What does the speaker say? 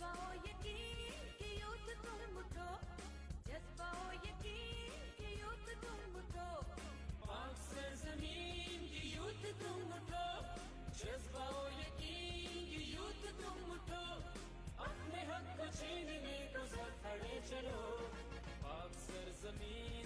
जज्बा हो यकीन कि यूथ तुम उठो, जज्बा हो यकीन कि यूथ तुम उठो, पाक सरजमीन की यूथ तुम उठो, जज्बा हो यकीन की यूथ तुम उठो, अपने हक को छीनने को सब खड़े चलो। पाक सरजमीन